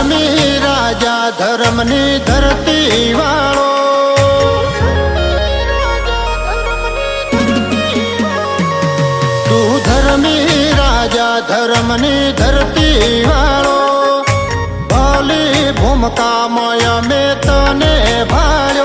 ધર્મી રાજા ધર્મની ધરતી વાળો તું ધર્મી રાજા ધર્મની ધરતી વાળો ભલી ભૂમકામય મેં તને ભાળ્યો